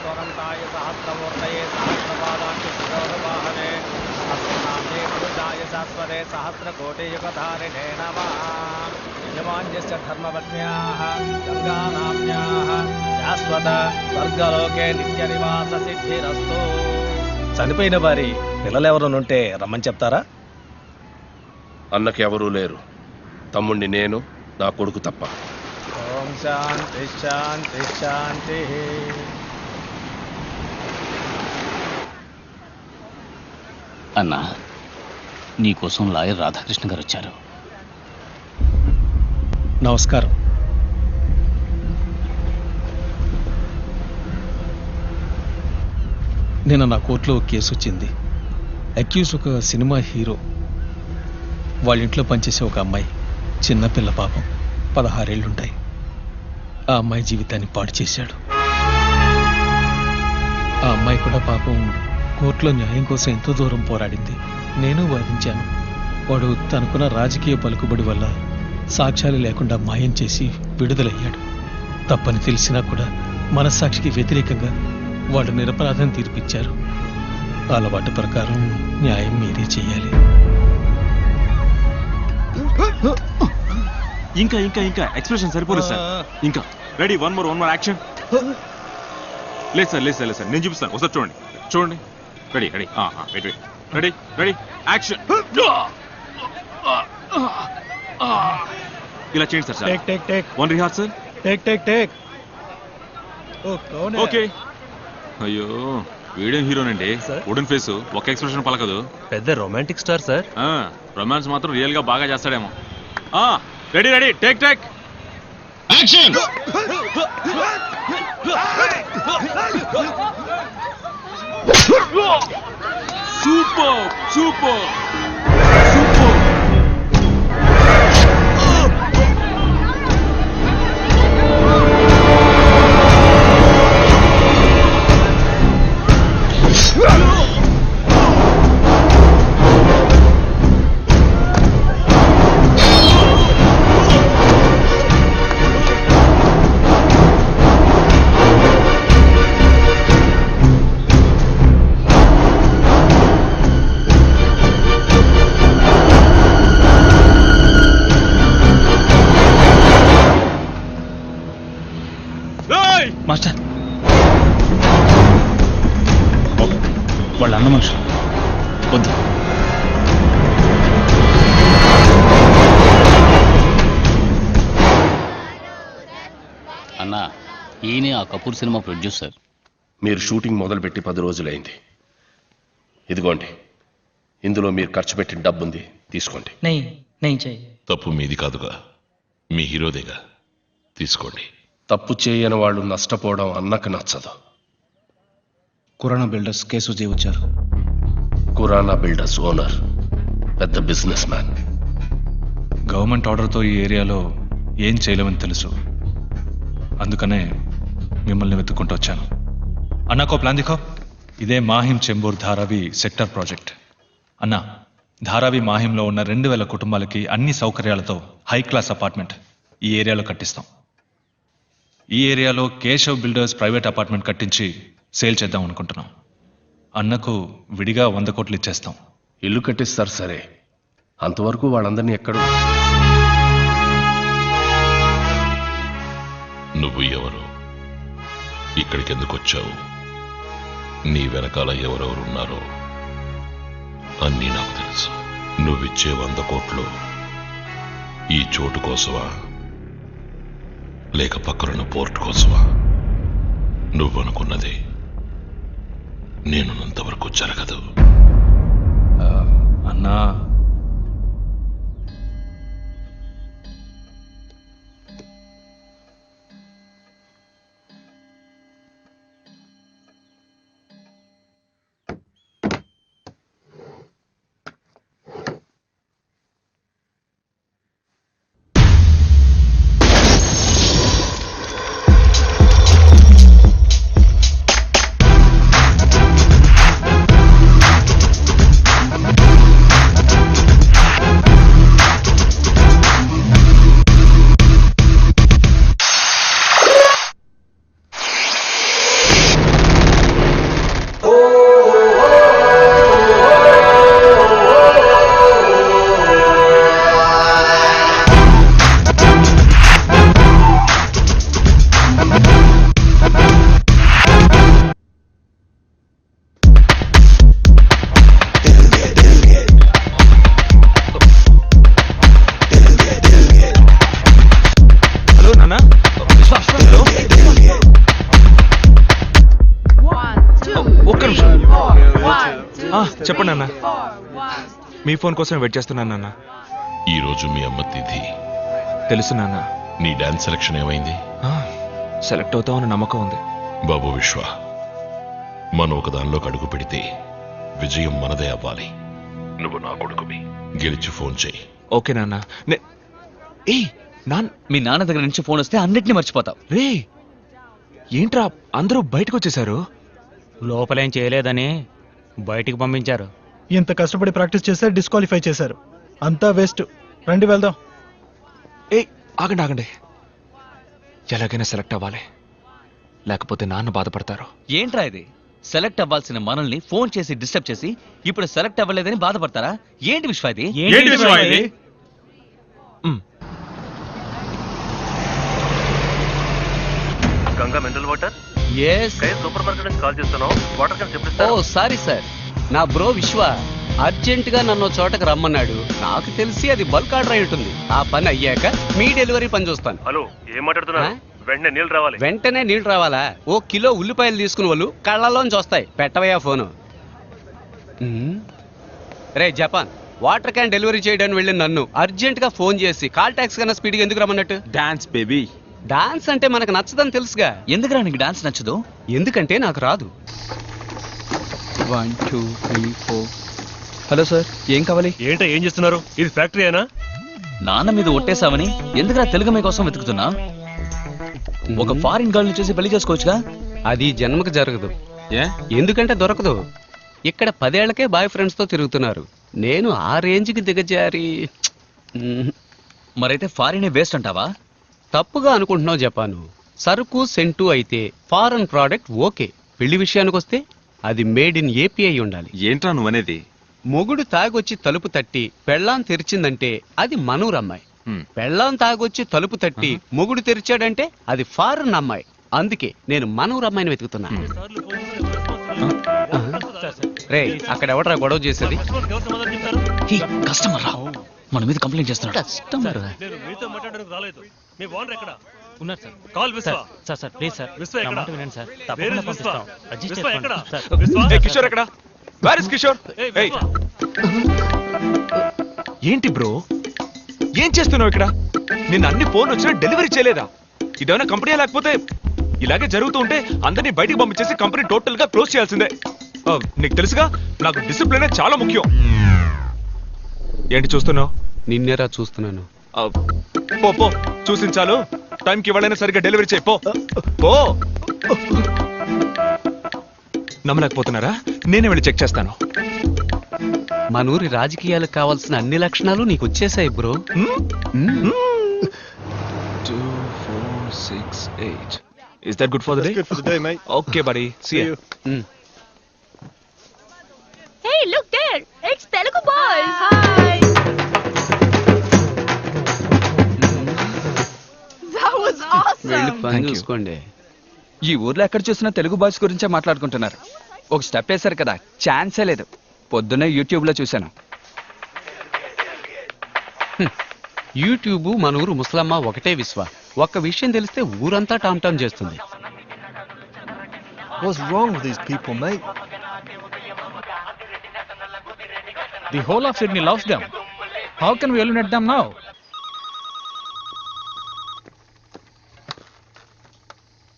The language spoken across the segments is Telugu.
स्वरन्ताय सहस्रमूर्तये सहस्रपादाय शिरोवाहने अस्मनाम्ने पुरुषाय शाश्वते सहस्रकोटियुगधारिणे नमः। यजमान्यस्य धर्मपत्न्याः गङ्गानाम्न्याः శాశ్వత స్వర్గలోకే నిత్య నివాస సిద్ధిరస్తు. చనిపోయిన వారి పిల్లలెవరునుంటే రమ్మని చెప్తారా? అన్నకి ఎవరూ లేరు. తమ్ముణ్ణి నేను, నా కొడుకు తప్ప. ఓం శాంతి శాంతి శాంతి. అన్నా, నీకోసం లాయర్ రాధాకృష్ణ గారు వచ్చారు. నమస్కారం. నిన్న నా కోర్టులో కేసు వచ్చింది. అక్యూజ్ ఒక సినిమా హీరో. వాళ్ళ ఇంట్లో పనిచేసే ఒక అమ్మాయి, చిన్నపిల్ల, పాపం 16 ఏళ్ళుంటాయి. ఆ అమ్మాయి జీవితాన్ని పాడు చేశాడు. ఆ అమ్మాయి కూడా పాపం కోర్టులో న్యాయం కోసం ఎంతో దూరం పోరాడింది. నేను వాదించాను. వాడు తనకున్న రాజకీయ పలుకుబడి వల్ల సాక్ష్యాలు లేకుండా మాయం చేసి విడుదలయ్యాడు. తప్పని తెలిసినా కూడా మనస్సాక్షికి వ్యతిరేకంగా వాడు నిరపరాధం తీర్పిచ్చారు. అలవాటు ప్రకారం న్యాయం మీరే చెయ్యాలి. ఇంకా ఇంకా ఇంకా ఎక్స్ప్రెషన్ సరిపోలేదు సార్. ఇంకా రెడీ, వన్ మోర్ యాక్షన్. లేదు సార్, లేదు సార్, లేదు సార్, నేను చూపిస్తాను. ఒకసారి చూడండి, చూడండి. Ready ready ready ready ready action. ఇలా చేయండి sir. Take take take. One rehearsal. Take take take. Okay. అయ్యో, వీడియో హీరోనండి. వుడెన్ ఫేస్, ఒక ఎక్స్ప్రెషన్ పలకదు. పెద్ద రొమాంటిక్ స్టార్ సార్. రొమాన్స్ మాత్రం రియల్ గా బాగా చేస్తాడేమో. Ready ready take take action. Super super. Master, వాళ్ళ అన్న మనుషులు వద్దు. అన్నా, ఈయనే ఆ కపూర్ సినిమా ప్రొడ్యూసర్. మీరు షూటింగ్ మొదలుపెట్టి 10 రోజులైంది. ఇదిగోండి, ఇందులో మీరు ఖర్చు పెట్టిన డబ్బుంది, తీసుకోండి. తప్పు మీది కాదుగా, మీ హీరోదేగా, తీసుకోండి. తప్పు చేయని వాళ్ళు నష్టపోవడం అన్నకు నచ్చదు. కురానా బిల్డర్స్ కేసు వచ్చారు. కురానా బిల్డర్స్ ఓనర్ పెద్ద బిజినెస్ మ్యాన్. గవర్నమెంట్ ఆర్డర్తో ఈ ఏరియాలో ఏం చేయలేమని తెలుసు. అందుకనే మిమ్మల్ని వెతుక్కుంటూ వచ్చాను. అన్నాకో ప్లాన్ దిఖో. ఇదే మాహిం చెంబూర్ ధారావి సెక్టర్ ప్రాజెక్ట్. అన్నా, ధారావి మాహింలో ఉన్న 2000 కుటుంబాలకి అన్ని సౌకర్యాలతో హై క్లాస్ అపార్ట్మెంట్ ఈ ఏరియాలో కట్టిస్తాం. ఈ ఏరియాలో కేశవ్ బిల్డర్స్ ప్రైవేట్ అపార్ట్మెంట్ కట్టించి సేల్ చేద్దాం అనుకుంటున్నాం. అన్నకు విడిగా 100 కోట్లు ఇచ్చేస్తాం. ఇల్లు కట్టిస్తారు సరే, అంతవరకు వాళ్ళందరినీ ఎక్కడ? నువ్వు ఎవరు? ఇక్కడికి ఎందుకు వచ్చావు? నీ వెనకాల ఎవరెవరున్నారో అన్నీ నాకు తెలుసు. నువ్విచ్చే 100 కోట్లు ఈ చోటు కోసమా, లేక పక్కనున్న పోర్ట్ కోసమా? నువ్వనుకున్నది నేనున్నంతవరకు జరగదు. అన్నా, చెప్పండి అన్న. మీ ఫోన్ కోసం వెయిట్ చేస్తున్నాను నాన్న. ఈ రోజు మీ అమ్మ తిథి. తెలుసు నాన్న. నీ డాన్స్ సెలక్షన్ ఏమైంది? సెలెక్ట్ అవుతామని నమ్మకం ఉంది. బాబు విశ్వ, మనం ఒక దానిలోకి అడుగు పెడితే విజయం మనదే అవ్వాలి. నువ్వు నా కొడుకువి, గెలిచి ఫోన్ చేయి. ఓకే నాన్న. మీ నాన్న దగ్గర నుంచి ఫోన్ వస్తే అన్నిటిని మర్చిపోతావు. రే ఏంట్రా అందరూ బయటకు వచ్చేసారు? లోపలేం చేయలేదని బయటికి పంపించారు. ఇంత కష్టపడి ప్రాక్టీస్ చేస్తే డిస్క్వాలిఫై చేశారు. అంతా వేస్ట్. రండి వెళ్దాం. ఆగండి ఆగండి, ఎలాగైనా సెలెక్ట్ అవ్వాలి, లేకపోతే నాన్న బాధపడతారు. ఏంట్రా ఇది? సెలెక్ట్ అవ్వాల్సిన మనల్ని ఫోన్ చేసి డిస్టర్బ్ చేసి ఇప్పుడు సెలెక్ట్ అవ్వలేదని బాధపడతారా? ఏంటి విశ్వ ఇది? Ganga mineral water. Super market నుంచి కాల్ చేస్తున్నాం. వాటర్ క్యాన్ చెప్పిస్తా. ఓ సారీ సార్, నా బ్రో విశ్వ అర్జెంట్ గా నన్ను చోటకు రమ్మన్నాడు. నాకు తెలిసి అది బల్క్ ఆర్డర్ అయి ఉంటుంది. ఆ పని అయ్యాక మీ డెలివరీ పని చూస్తాను. హలో, ఏం మాట్లాడుతున్నా? వెంటనే నీళ్ళు రావాలి. వెంటనే నీళ్లు రావాలా? ఓ కిలో ఉల్లిపాయలు తీసుకుని వాళ్ళు కళ్ళలోంచి వస్తాయి. పెట్టవయ్యా ఫోను. రే జపాన్, వాటర్ క్యాన్ డెలివరీ చేయడానికి వెళ్ళిన నన్ను అర్జెంట్ గా ఫోన్ చేసి కాల్ ట్యాక్స్ కన్నా స్పీడ్గా ఎందుకు రమ్మన్నట్టు? Dance baby. డాన్స్ అంటే మనకు నచ్చదని తెలుసుగా. ఎందుకురా నీకు డాన్స్ నచ్చదు? ఎందుకంటే నాకు రాదు. 1 2 3 4. హలో సార్, ఏం కావాలి? ఏంటో ఏం చేస్తున్నారు? ఇది ఫ్యాక్టరీ అయినా? నాన్న మీద ఒట్టేసావని ఎందుకురా తెలుగు అమ్మాయి కోసం వెతుకుతున్నా? ఒక ఫారిన్ గర్ల్ ని చూసి పెళ్లి చేసుకోవచ్చుగా. అది జన్మకు జరగదు. ఎందుకంటే దొరకదు. ఇక్కడ 10 ఏళ్లకే బాయ్ ఫ్రెండ్స్ తో తిరుగుతున్నారు. నేను ఆ రేంజ్కి దిగజారి. మరైతే ఫారినే వేస్ట్ అంటావా? తప్పుగా అనుకుంటున్నావు జపాను. సరుకు సెంటు అయితే ఫారెన్ ప్రోడక్ట్ ఓకే. పెళ్లి విషయానికి వస్తే అది మేడ్ ఇన్ ఏపీ అయి ఉండాలి. ఏంట్రా నువ్వనేది? మొగుడు తాగొచ్చి తలుపు తట్టి పెళ్ళాం తెరిచిందంటే అది మనూరు అమ్మాయి. పెళ్ళాం తాగొచ్చి తలుపు తట్టి మొగుడు తెరిచాడంటే అది ఫారెన్ అమ్మాయి. అందుకే నేను మనూరు అమ్మాయిని వెతుకుతున్నా. రే, అక్కడ ఎవడరా గొడవ చేసేది? కస్టమర్ రా, మన మీద కంప్లైంట్ చేస్తున్నాడు. కస్టమర్ మీతో మాట్లాడడానికి రాలేదు. మీ ఓనర్ ఎక్కడ? ఉన్నారు సార్. కాల్ విశ్వ. సార్ ప్లీజ్ సార్, విశ్వ నా ఎక్కడ? మాట వినండి సార్. Where తప్పకుండా is విశ్వ? పంపిస్తాం. అడ్జస్ట్ విశ్వ ఎక్కడ? చేసుకోండి సార్. విశ్వ? కిషోర్ ఎక్కడ? Where is Kishore? ఏయ్, ఏయ్, విశ్వ. ఏంటి బ్రో, ఏం చేస్తున్నావు ఇక్కడ? నిన్న అన్ని ఫోన్ వచ్చినా డెలివరీ చేయలేదా? ఇదేమైనా కంపెనీ లేకపోతే ఇలాగే జరుగుతూ ఉంటే అందరినీ బయటికి పంపించేసి కంపెనీ టోటల్ గా క్లోజ్ చేయాల్సిందే. నీకు తెలుసుగా, నాకు డిసిప్లిన్ చాలా ముఖ్యం. ఏంటి చూస్తున్నావు? నిన్నేరా చూస్తున్నాను. పో పో, చూసించాలు. టైంకి ఇవ్వాలైనా సరిగ్గా డెలివరీ చేయి. పో పో. నమ్మలేకపోతున్నారా? నేనే వెళ్ళి చెక్ చేస్తాను. మనూరి రాజకీయాలకు కావాల్సిన అన్ని లక్షణాలు నీకు వచ్చేసాయి bro. 2 4 6 8. Is that good for the day? Good for the day, mate. Okay, buddy. See you. Hey, look there! It's Telugu Boys! Hi! That was వెళ్ళి awesome! పని చూసుకోండి. ఈ ఊర్లో ఎక్కడ చూసినా తెలుగు బాయ్స్ గురించే మాట్లాడుకుంటున్నారు. ఒక స్టెప్ వేశారు కదా, ఛాన్సే లేదు. పొద్దున్నే యూట్యూబ్ లో చూశాను. యూట్యూబ్ మన ఊరు ముసలమ్మ ఒకటే విశ్వ. ఒక్క విషయం తెలిస్తే ఊరంతా టామ్ టామ్ చేస్తుంది. What's wrong with these people, mate? The whole of Sydney loves them. How can we eliminate them now?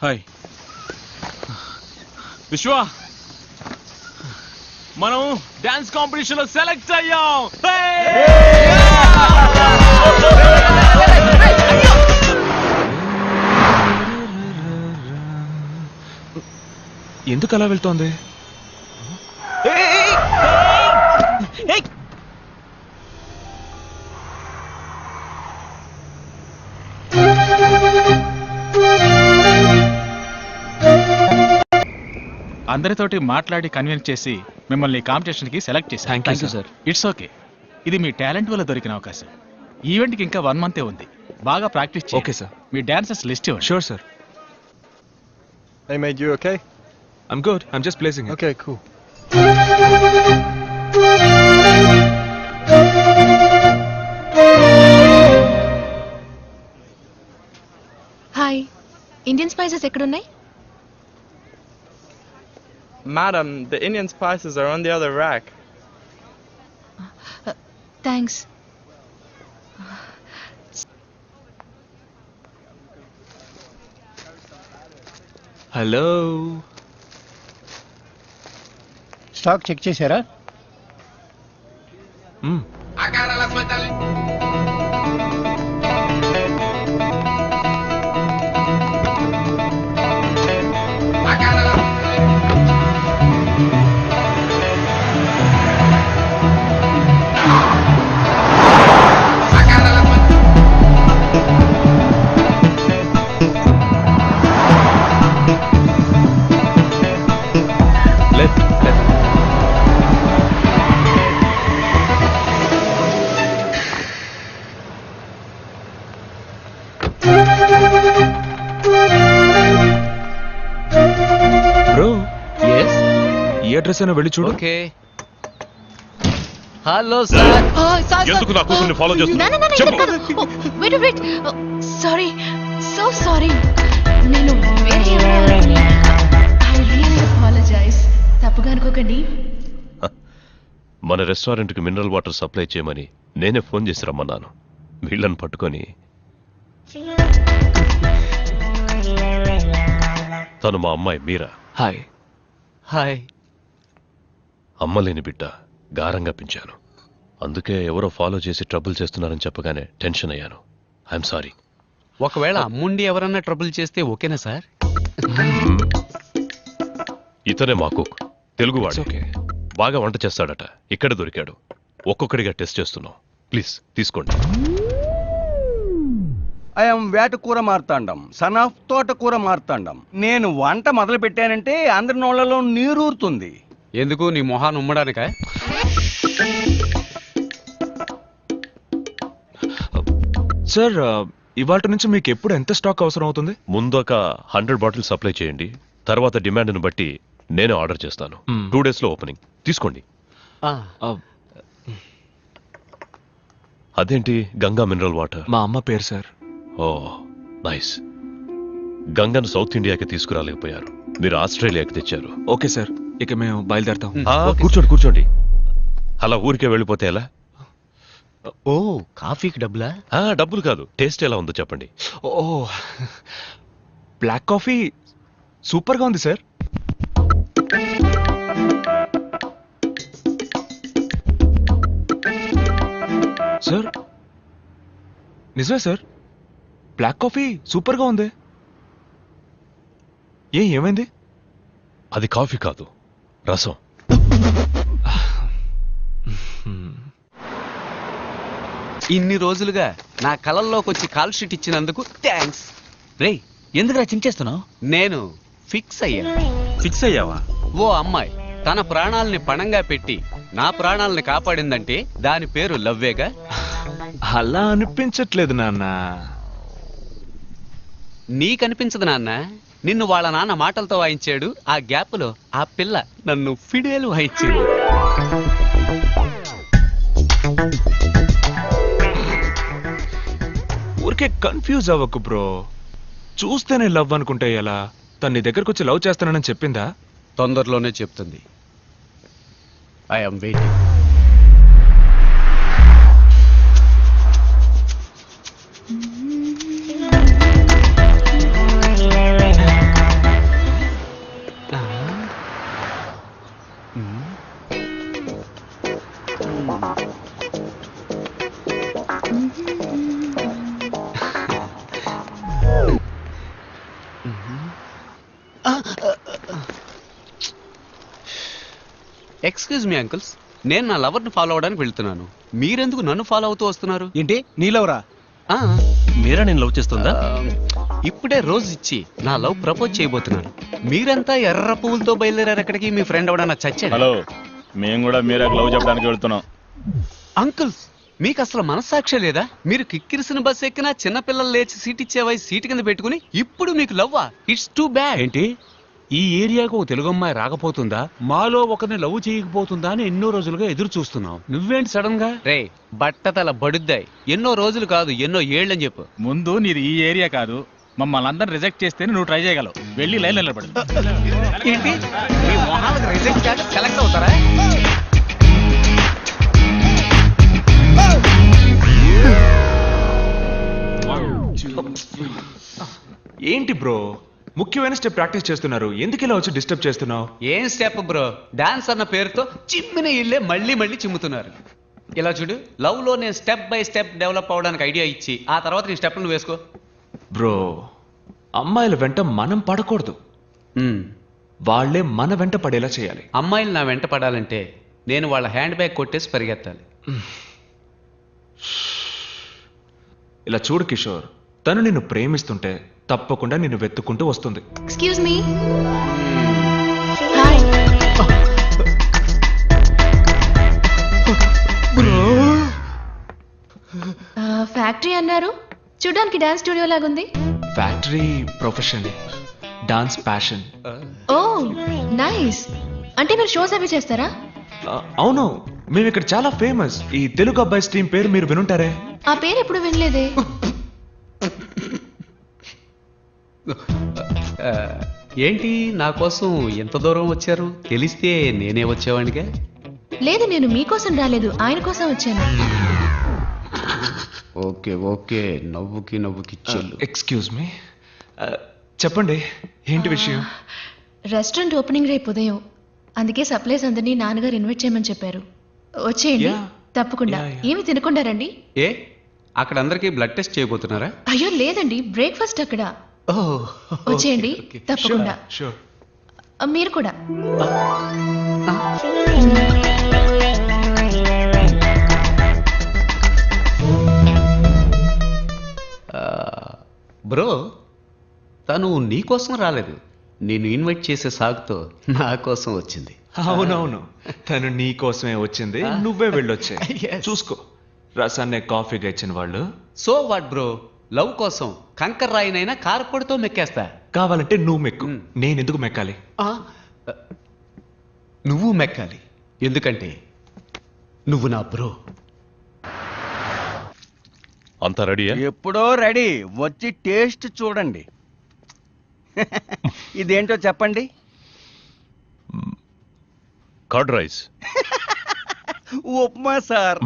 Hi. విశ్వ, మనం డాన్స్ కాంపిటీషన్ లో సెలెక్ట్ అయ్యాం. ఎందుకు అలా వెళ్తోంది? అందరితోటి మాట్లాడి కన్విన్స్ చేసి మిమ్మల్ని కాంపిటీషన్ కి సెలెక్ట్ చేశాను. Thank you, sir. It's okay. ఇది మీ టాలెంట్ వల్ల దొరికిన అవకాశం. ఈవెంట్ కి ఇంకా 1 month ఉంది. బాగా ప్రాక్టీస్ చేయండి. Okay, sir. మీ డాన్సర్స్ లిస్ట్ ఇవ్వండి. Sure, sir. Hey, mate, you okay? I'm good. I'm just placing it. Okay, cool. Hi. Indian spices ekkudunnai? Madam, the Indian spices are on the other rack. Thanks. Hello, stock check చేశారా? బ్రో, ఎస్, ఈ అడ్రస్ అయినా వెళ్ళి చూడు. ఓకే. Hello sir. ఎందుకు నా కూతుర్ని ఫాలో చేస్తున్నావు? చెప్పు. వెయిట్. Sorry, so sorry. నేను అపాలజైజ్. తప్పుగా అనుకోకండి. మన రెస్టారెంట్కి మినరల్ వాటర్ సప్లై చేయమని నేనే ఫోన్ చేసి రమ్మన్నాను. వీళ్ళని పట్టుకొని తను మా అమ్మాయి మీరా. హాయ్. హాయ్. అమ్మలేని బిడ్డ గారంగా పెంచాను. అందుకే ఎవరో ఫాలో చేసి ట్రబుల్ చేస్తున్నారని చెప్పగానే టెన్షన్ అయ్యాను. I'm sorry. ఒకవేళ అమ్ముండి ఎవరన్నా ట్రబుల్ చేస్తే ఓకేనా సార్? ఇతనే మా కుక్, తెలుగువాడు. ఓకే. బాగా వంట చేస్తాడట. ఇక్కడ దొరికాడు. ఒక్కొక్కడిగా టెస్ట్ చేస్తున్నాం. ప్లీజ్ తీసుకోండి. ఐఎమ్ వేటకూర మార్తాండం, సన్ ఆఫ్ తోటకూర మార్తాండం. నేను వంట మొదలు పెట్టానంటే అందరి నోళ్లలో నీరూరుతుంది. ఎందుకు, నీ మొహాన్ని ఉమ్మడానిక? సార్, ఇవాళ నుంచి మీకు ఎప్పుడు ఎంత స్టాక్ అవసరం అవుతుంది? ముందు ఒక 100 బాటిల్ సప్లై చేయండి. తర్వాత డిమాండ్ను బట్టి నేనే ఆర్డర్ చేస్తాను. 2 days లో ఓపెనింగ్. తీసుకోండి. అదేంటి గంగా మినరల్ వాటర్? మా అమ్మ పేరు సార్. ఓ నైస్. గంగను సౌత్ ఇండియాకి తీసుకురాలేకపోయారు, మీరు ఆస్ట్రేలియాకి తెచ్చారు. ఓకే సార్, ఇక మేము బయలుదేరుతాం. కూర్చోండి. అలా ఊరికే వెళ్ళిపోతే ఎలా? ఓ, కాఫీకి డబ్బులా? డబ్బులు కాదు, టేస్ట్ ఎలా ఉందో చెప్పండి. ఓ, బ్లాక్ కాఫీ సూపర్గా ఉంది సార్. సార్, నిజమే సార్, బ్లాక్ కాఫీ సూపర్గా ఉంది. ఏమైంది? అది కాఫీ కాదు, రసం. ఇన్ని రోజులుగా నా కలల్లోకి వచ్చి కాల్ షీట్ ఇచ్చినందుకు థ్యాంక్స్. రేయ్, ఎందుకురా చించేస్తున్నావు? నేను ఫిక్స్ అయ్యాను. ఫిక్స్ అయ్యావా? ఓ అమ్మాయి తన ప్రాణాలని పణంగా పెట్టి నా ప్రాణాలని కాపాడిందంటే దాని పేరు లవ్వేగా. అలా అనిపించట్లేదు నాన్న. నీకనిపించదు నాన్న. నిన్ను వాళ్ళ నాన్న మాటలతో వాయించాడు. ఆ గ్యాప్లో ఆ పిల్ల నన్ను ఫిడేలు వాయించింది. ఊరికే కన్ఫ్యూజ్ అవ్వకు బ్రో. చూస్తేనే లవ్ అనుకుంటే ఎలా? తన నీ దగ్గరకు వచ్చి లవ్ చేస్తానని చెప్పిందా? తొందరలోనే చెప్తుంది. I'm waiting. Excuse me uncles, నేను నా లవర్ని ఫాలో అవడానికి వెళ్తున్నాను. మీరెందుకు నన్ను ఫాలో అవుతూ వస్తున్నారు? ఏంటి నీలవరా? మీరా నేను లవ్ చేస్తుందా? ఇప్పుడే రోజు ఇచ్చి నా లవ్ ప్రపోజ్ చేయబోతున్నాను. మీరంతా ఎర్ర పువ్వులతో బయలుదేరారు ఎక్కడికి? మీ ఫ్రెండ్ ఎవడన్నా చచ్చాడు? హలో, మేము కూడా మీరాకు లవ్ చెప్పడానికి వెళ్తున్నాం. అంకుల్స్, మీకు అసలు మనస్సాక్షి లేదా? మీరు కిక్కిరిసిన బస్ ఎక్కినా చిన్నపిల్లలు లేచి సీట్ ఇచ్చే వయసు సీటు కింద పెట్టుకుని ఇప్పుడు మీకు లవ్వా? It's too bad. ఏంటి, ఈ ఏరియాకు ఒక తెలుగు అమ్మాయి రాకపోతుందా, మాలో ఒకరిని లవ్ చేయకపోతుందా అని ఎన్నో రోజులుగా ఎదురు చూస్తున్నావు. నువ్వేంటి సడన్ గా? రే బట్టతల బడుద్దాయి. ఎన్నో రోజులు కాదు, ఎన్నో ఏళ్ళని చెప్పు. ముందు నీది ఈ ఏరియా కాదు, మమ్మల్ని అందరిని రిజెక్ట్ చేస్తేనే నువ్వు ట్రై చేయగలవు. వెళ్ళి లైన్ నిలబడు. ఏంటి, మీ మొహాలకు రిజెక్ట్ కాక సెలెక్ట్ అవుతారా? ఏంటి బ్రో, ముఖ్యమైన స్టెప్ ప్రాక్టీస్ చేస్తున్నారు, ఎందుకు ఇలా వచ్చి డిస్టర్బ్ చేస్తున్నావు? ఏం స్టెప్ బ్రో, డాన్స్ అన్న పేరుతో చిమ్మిన ఇల్లే మళ్ళీ మళ్ళీ చిమ్ముతున్నారు. ఇలా చూడు, లవ్ లో నేను స్టెప్ బై స్టెప్ డెవలప్ అవడానికి ఐడియా ఇచ్చి ఆ తర్వాత నీ స్టెప్ నువ్వు వేసుకో. బ్రో, అమ్మాయిల వెంట మనం పడకూడదు, వాళ్ళే మన వెంట పడేలా చేయాలి. అమ్మాయిలు నా వెంట పడాలంటే నేను వాళ్ళ హ్యాండ్ బ్యాగ్ కొట్టేసి పరిగెత్తాలి. ఇలా చూడు కిషోర్, తను నిన్ను ప్రేమిస్తుంటే తప్పకుండా నిన్ను వెతుక్కుంటూ వస్తుంది. Excuse me. హాయ్. ఫ్యాక్టరీ అన్నారు, చూడడానికి డాన్స్ స్టూడియో లాగుంది. Factory profession, dance passion. Oh nice. అంటే మీరు షోస్ అవి చేస్తారా? అవును, మేము ఇక్కడ చాలా ఫేమస్. ఈ తెలుగు అబ్బాయి స్ట్రీమ్ పేరు మీరు వినుంటారే. ఆ పేరు ఎప్పుడు వినలేదే. ఏంటి నా కోసం ఎంత దూరం వచ్చారు? తెలిస్తే నేనే వచ్చేవాడిగా. లేదు, నేను మీకోసం రాలేదు, ఆయన కోసం వచ్చాను. ఓకే ఓకే, నవ్వుకి నవ్వుకి చెల్లు. ఎక్స్క్యూజ్ మీ, చెప్పండి ఏంటి విషయం? రెస్టారెంట్ ఓపెనింగ్ రేపు ఉదయం, అందుకే సప్లైస్ అందరినీ నాన్నగారు ఇన్వైట్ చేయమని చెప్పారు. వచ్చేయండి. తప్పకుండా. ఏమి తినకుండా రండి. ఏ అక్కడ అందరికీ బ్లడ్ టెస్ట్ చేయబోతున్నారా? అయ్యో లేదండి, బ్రేక్ఫాస్ట్ అక్కడ. వచ్చేయండి తప్పకుండా. మీరు కూడా. బ్రో, తను నీ కోసం రాలేదు, నేను ఇన్వైట్ చేసే సాగుతో నా కోసం వచ్చింది. అవునవును, తను నీ కోసమే వచ్చింది, నువ్వే వెళ్ళొచ్చే. చూసుకో, రసాన్నే కాఫీగా ఇచ్చిన వాళ్ళు. సో వాట్ బ్రో, లవ్ కోసం కంకర్ రాయినైనా కారపొడితో మెక్కేస్తా. కావాలంటే నువ్వు మెక్కు, నేనెందుకు మెక్కాలి? నువ్వు మెక్కాలి, ఎందుకంటే నువ్వు నా బ్రో. అంతా రెడీయా? ఎప్పుడో రెడీ, వచ్చి టేస్ట్ చూడండి. ఇదేంటో చెప్పండి. Curd rice. ఉప్మా సార్.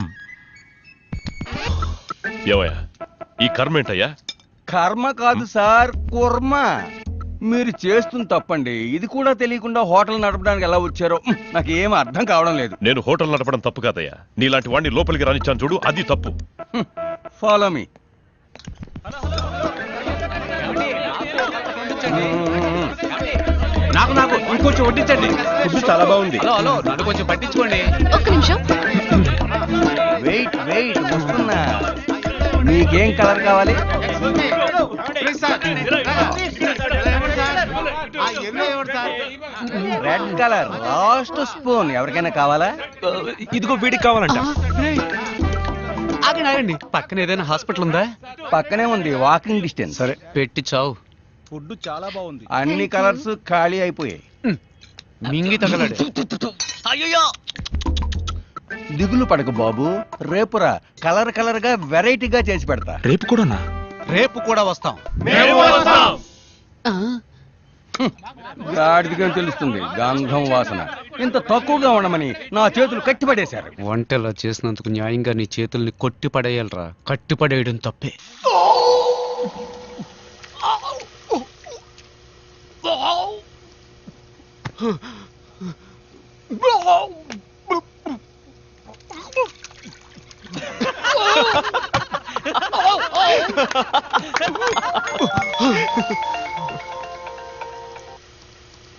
ఏవయ్యా, ఈ కర్మ ఏంటయ్యా? కర్మ కాదు సార్, కుర్మ. మీరు చేస్తుంది తప్పండి, ఇది కూడా తెలియకుండా హోటల్ నడపడానికి ఎలా వచ్చారో నాకు ఏం అర్థం కావడం లేదు. నేను హోటల్ నడపడం తప్పు కాదయ్యా, నీలాంటి వాడిని లోపలికి రానిచ్చాను చూడు, అది తప్పు. Follow me. నాకు నాకు ఇంకొంచెం వడ్డించండి, ఫుడ్ చాలా బాగుంది. హలో హలో, నన్ను కొంచెం పట్టించుకోండి. ఒక్క నిమిషం. వెయిట్ వెయిట్, వస్తున్నా. మీకేం కలర్ కావాలి? Red colour, last spoon. ఎవరికైనా కావాలా? ఇదిగో వీడికి కావాలంట. ఆగండి, పక్కన ఏదైనా హాస్పిటల్ ఉందా? పక్కనే ఉంది, వాకింగ్ డిస్టెన్స్. సరే పెట్టి చావు. ఫుడ్ చాలా బాగుంది. అన్ని కలర్స్ ఖాళీ అయిపోయాయి. మింగి తగలడు. అయ్యో, దిగులు పడకు బాబు, రేపురా కలర్ కలర్ గా వెరైటీగా చేసి పెడతా. రేపు కూడానా? రేపు కూడా వస్తాం. గాడిదిగా తెలుస్తుంది గంధం వాసన. ఇంత తక్కువగా ఉండమని నా చేతులు కట్టిపడేశారు. వంటలా చేసినందుకు న్యాయంగా నీ చేతుల్ని కొట్టి పడేయాలరా, కట్టి పడేయడం తప్పే.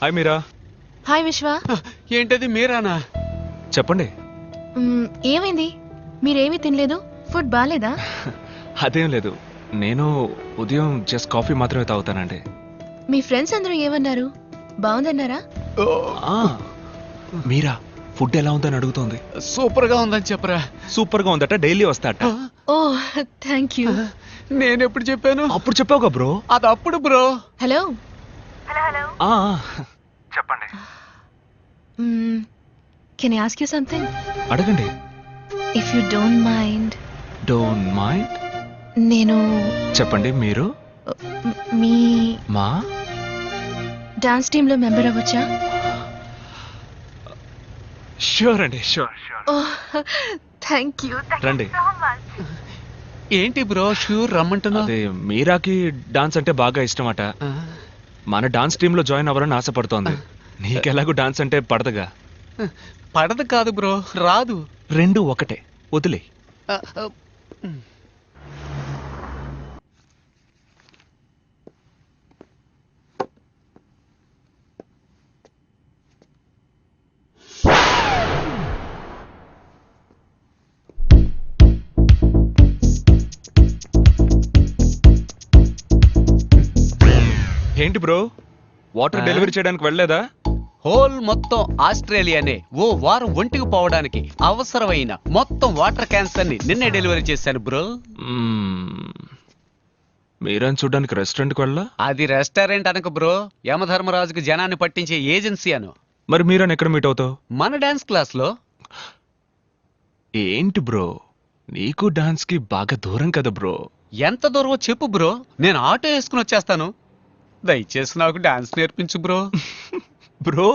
హాయ్ మీరా. హాయ్ విశ్వ. ఏంటది మీరానా? చెప్పండి. ఏమైంది? మీరేమీ తినలేదు? ఫుడ్ బాలేదా? అదేం లేదు, నేను ఉదయం జస్ట్ కాఫీ మాత్రమే తాగుతానండి. మీ ఫ్రెండ్స్ అందరూ ఏమన్నారు? బాగుందన్నారా? మీరా ఫుడ్ ఎలా ఉందని అడుగుతోంది. సూపర్ గా ఉందని చెప్పరా. సూపర్ గా ఉందట, డైలీ వస్తాట. Oh thank you. నేను ఎప్పుడు చెప్పాను? అప్పుడు చెప్పావుగా బ్రో. అది అప్పుడు బ్రో. హలో. చెప్పండి. Can I ask you something? అడగండి. If you don't mind. Don't mind? నేను చెప్పండి. మీరు మీ మా డాన్స్ టీమ్ లో మెంబర్ అవ్వచ్చా? ష్యూర్ అండి, ష్యూర్. Thank you. రండి. ఏంటి బ్రో షూర్ రమ్మంటున్నా? అదే మీరాకి డాన్స్ అంటే బాగా ఇష్టమట. మన డాన్స్ టీమ్ లో జాయిన్ అవ్వాలని ఆశపడుతోంది. నీకెలాగూ డాన్స్ అంటే పడదుగా? పడదు కాదు బ్రో, రాదు. రెండు ఒకటే, వదిలే. ఏంటి బ్రో, వాటర్ డెలివరీ చేయడానికి వెళ్ళలేదా? హోల్ మొత్తం ఆస్ట్రేలియానే ఓ వారం ఒంటికి పోవడానికి అవసరమైన మొత్తం వాటర్ క్యాన్స్ అన్ని నిన్నే డెలివరీ చేశాను బ్రో. మీరని చూడడానికి రెస్టారెంట్కి వెళ్ళా? అది రెస్టారెంట్ అనక బ్రో, యమధర్మరాజుకి జనాన్ని పట్టించే ఏజెన్సీ అను. మరి మీరని ఎక్కడ మీట్ అవుతావు? మన డాన్స్ క్లాస్ లో. ఏంటి బ్రో, నీకు డాన్స్ కి బాగా దూరం కదా బ్రో. ఎంత దూరమో చెప్పు బ్రో, నేను ఆటో వేసుకుని వచ్చేస్తాను. దయచేసి నాకు డాన్స్ నేర్పించు బ్రో. బ్రో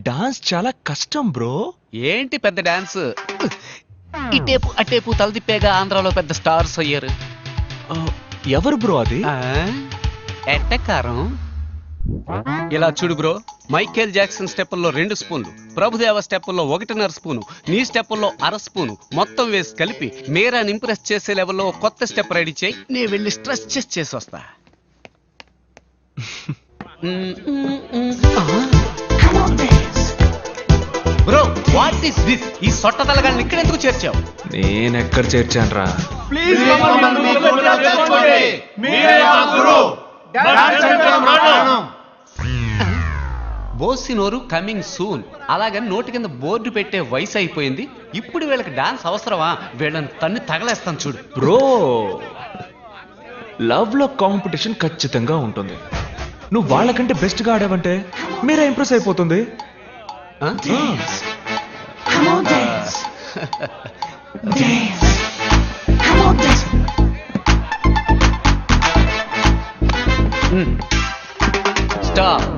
డాన్స్ చాలా కష్టం బ్రో. ఏంటి పెద్ద డాన్స్, ఇటేపు అటేపు తలదిప్పేగా ఆంధ్రాలో పెద్ద స్టార్స్ అయ్యారు. ఎవరు బ్రో అది? ఎట్టకారం. ఇలా చూడు బ్రో, మైకేల్ జాక్సన్ స్టెప్పుల్లో 2 స్పూన్లు, ప్రభుదేవ స్టెప్పుల్లో 1.5 స్పూను, నీ స్టెప్పుల్లో 1/2 స్పూను మొత్తం వేసి కలిపి మీరాని ఇంప్రెస్ చేసే లెవెల్లో కొత్త స్టెప్ రెడీ చేయి. నేను వెళ్ళి స్ట్రెచెస్ చేసి వస్తా. Bro what is this? ఈ సొట్ట తలగాన్ని ఇక్కడ ఎందుకు చేర్చావు? నేనెక్కడ చేర్చాను రా? బోసినోరు కమింగ్ సూన్. అలాగని నోటి కింద బోర్డు పెట్టే వయసు అయిపోయింది. ఇప్పుడు వీళ్ళకి డాన్స్ అవసరమా? వీళ్ళని తన్ని తగలేస్తాను చూడు. బ్రో లవ్ లో కాంపిటీషన్ ఖచ్చితంగా ఉంటుంది. నువ్వు వాళ్ళకంటే బెస్ట్ గా ఆడావంటే మీరే ఇంప్రెస్ అయిపోతుంది. స్టాప్.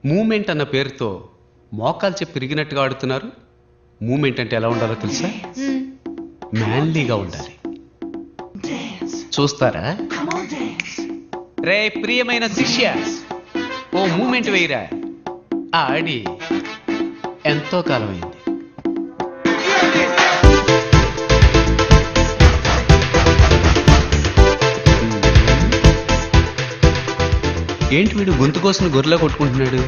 మూమెంట్ అన్న పేరుతో మోకాలు చెప్పి తిరిగినట్టుగా ఆడుతున్నారు. మూమెంట్ అంటే ఎలా ఉండాలో తెలుసా? మ్యాన్లీగా ఉండాలి. చూస్తారా? రే ప్రియమైన శిష్య, ఓ మూమెంట్ వేయరా. ఆడి ఎంతో కాలమైంది. ఏంటి వీడు గొంతు కోసం గొర్రెలా కొట్టుకుంటున్నాడు?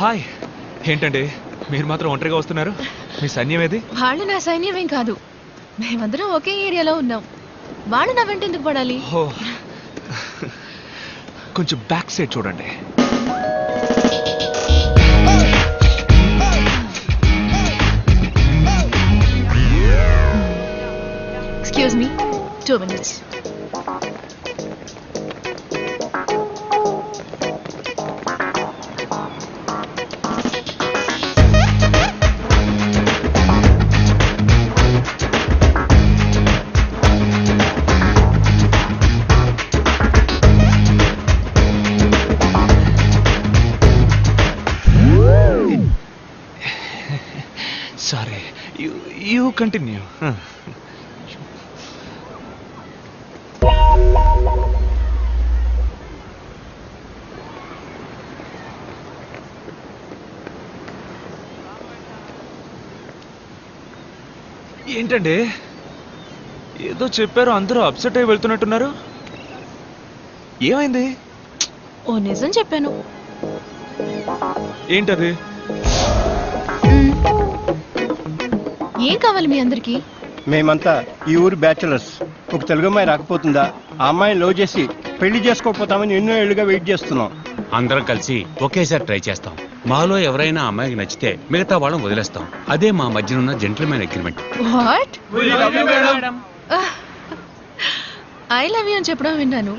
హాయ్. ఏంటండి మీరు మాత్రం ఒంటరిగా వస్తున్నారు? మీ సైన్యం ఏది? వాళ్ళు నా సైన్యమేం కాదు, మేమందరం ఒకే ఏరియాలో ఉన్నాం. వాళ్ళు నా వెంట ఎందుకు పడాలి? కొంచెం బ్యాక్ సైడ్ చూడండి. Excuse me, 2 minutes. Sorry, you continue. ఏంటండి ఏదో చెప్పారు, అందరూ అప్సెట్ అయి వెళ్తున్నట్టున్నారు. ఏమైంది? ఓ నిజం చెప్పాను. ఏంటది? ఏం కావాలి మీ అందరికి? మేమంతా ఈ ఊరు బ్యాచులర్స్. ఒక తెలుగు అమ్మాయి రాకపోతుందా? ఆ అమ్మాయిని లవ్ చేసి పెళ్లి చేసుకోకపోతామని ఎన్నో ఏళ్ళుగా వెయిట్ చేస్తున్నాం. అందరం కలిసి ఒకేసారి ట్రై చేస్తాం. మాలో ఎవరైనా అమ్మాయికి నచ్చితే మిగతా వాళ్ళని వదిలేస్తాం. అదే మా మధ్యనున్న gentlemen agreement. What? I love you అని చెప్పడం విన్నాను,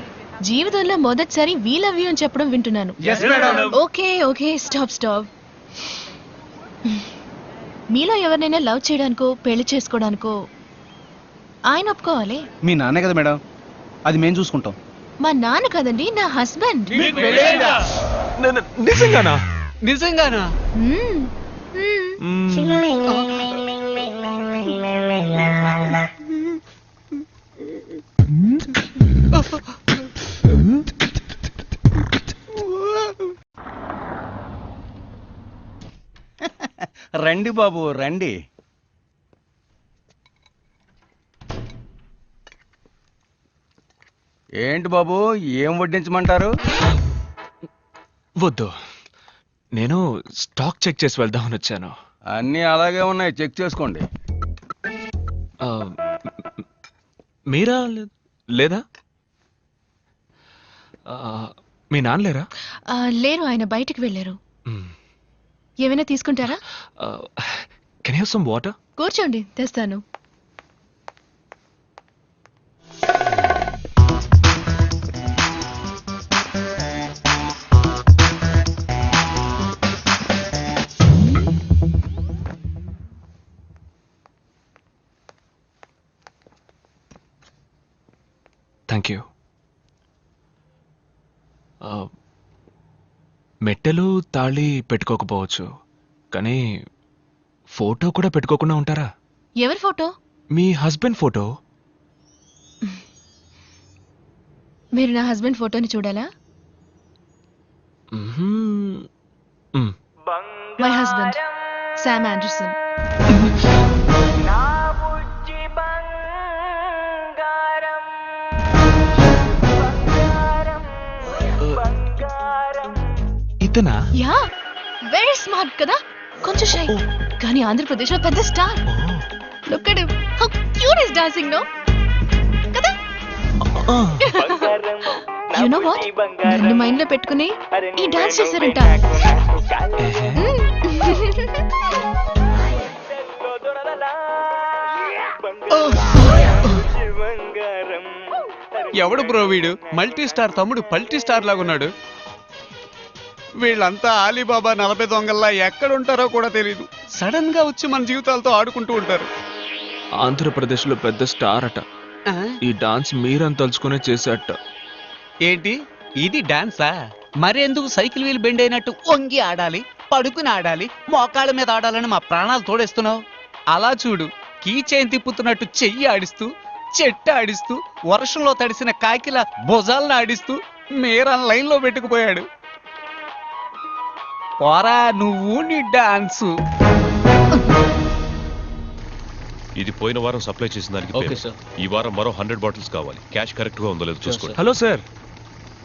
జీవితంలో మొదటిసారి వీ లవ్ యూ అని చెప్పడం వింటున్నాను. Okay okay stop. మీలో ఎవరినైనా లవ్ చేయడానికో పెళ్లి చేసుకోవడానికో ఆయన ఒప్పుకోవాలి. మీ నాన్నే కదా మేడం, అది మేము చూసుకుంటాం. మా నాన్న కదండి, నా హస్బెండ్. నిజంగానా? నిజంగానా? రండి బాబు రండి. ఏంటి బాబు, ఏం వడ్డించమంటారు? వద్దు, నేను స్టాక్ చెక్ చేసి వెళ్దామని వచ్చాను. అన్నీ అలాగే ఉన్నాయి, చెక్ చేసుకోండి. మీరా లేదా? మీ నాన్న లేరా? లేరు, ఆయన బయటికి వెళ్ళారు. ఏమైనా తీసుకుంటారా? Can you have some water? కూర్చోండి, తెస్తాను. Thank you. మెట్టెలు తాళి పెట్టుకోకపోవచ్చు, కానీ ఫోటో కూడా పెట్టుకోకుండా ఉంటారా? ఎవరి ఫోటో? మీ హస్బెండ్ ఫోటో. మీరు నా హస్బెండ్ ఫోటోని చూడాలా? My husband Sam Anderson. ఇతనా? యా, వెరీ స్మార్ట్ కదా, కొంచెం షై, కానీ ఆంధ్రప్రదేశ్ లో పెద్ద star. Look at him, how cute is dancing no కదా. యు నో వాట్, నన్ను మైండ్ లో పెట్టుకుని ఈ డాన్స్ చేశారంట. ఎవడు బ్రో వీడు? మల్టీ స్టార్ తమ్ముడు పల్టీ స్టార్ లాగా ఉన్నాడు. వీళ్ళంతా ఆలీబాబా 40 దొంగల్లా ఎక్కడుంటారో కూడా తెలియదు. సడన్ గా వచ్చి మన జీవితాలతో ఆడుకుంటూ ఉంటారు. ఆంధ్రప్రదేశ్ లో పెద్ద స్టార్ అట. ఈ డాన్స్ మీరని తలుచుకునే చేసేట. ఏంటి ఇది డాన్సా? మరెందుకు సైకిల్ వీల్ బెండ్ అయినట్టు వంగి ఆడాలి, పడుకుని ఆడాలి, మోకాళ్ళ మీద ఆడాలని మా ప్రాణాలు తోడేస్తున్నావు? అలా చూడు, కీ చైన్ తిప్పుతున్నట్టు చెయ్యి ఆడిస్తూ, చెట్టు ఆడిస్తూ, వర్షంలో తడిసిన కాకిల భుజాలను ఆడిస్తూ మీరన్ లైన్ లో పెట్టుకుపోయాడు. పోరా నువ్వు నీ డాన్సు. ఇది పోయిన వారం సప్లై చేసిన దానికి ఓకే payment. సార్. ఈ వారం మరో 100 బాటిల్స్ కావాలి. క్యాష్ కరెక్ట్ గా ఉందో లేదో చూసుకోండి. Hello sir.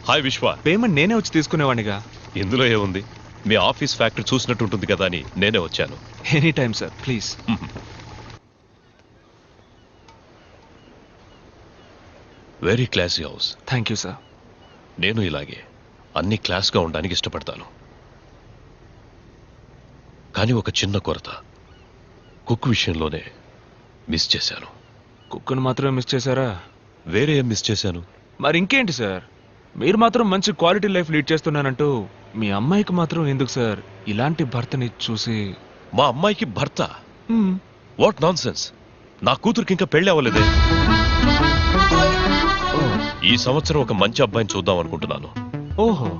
హాయ్ విశ్వ. పేమెంట్ నేనే వచ్చి తీసుకునేవాడిగా. ఇందులో ఏముంది, మీ ఆఫీస్ ఫ్యాక్టరీ చూసినట్టు ఉంటుంది కదా అని నేనే వచ్చాను. Any time sir, please. Very classy house. Thank you sir. నేను ఇలాగే అన్ని క్లాస్గా ఉండడానికి ఇష్టపడతాను. కానీ ఒక చిన్న కొరత, కుక్ విషయంలోనే మిస్ చేశాను. కుక్కను మాత్రమే మిస్ చేశారా? వేరే ఏం మిస్ చేశాను? మరి ఇంకేంటి సార్, మీరు మాత్రం మంచి క్వాలిటీ లైఫ్ లీడ్ చేస్తున్నానంటూ మీ అమ్మాయికి మాత్రం ఎందుకు సార్ ఇలాంటి భర్తని చూసి? మా అమ్మాయికి భర్త? What non sense. నా కూతురికి ఇంకా పెళ్లి అవ్వలేదే. ఈ సంవత్సరం ఒక మంచి అబ్బాయిని చూద్దాం అనుకుంటున్నాను. ఓహో,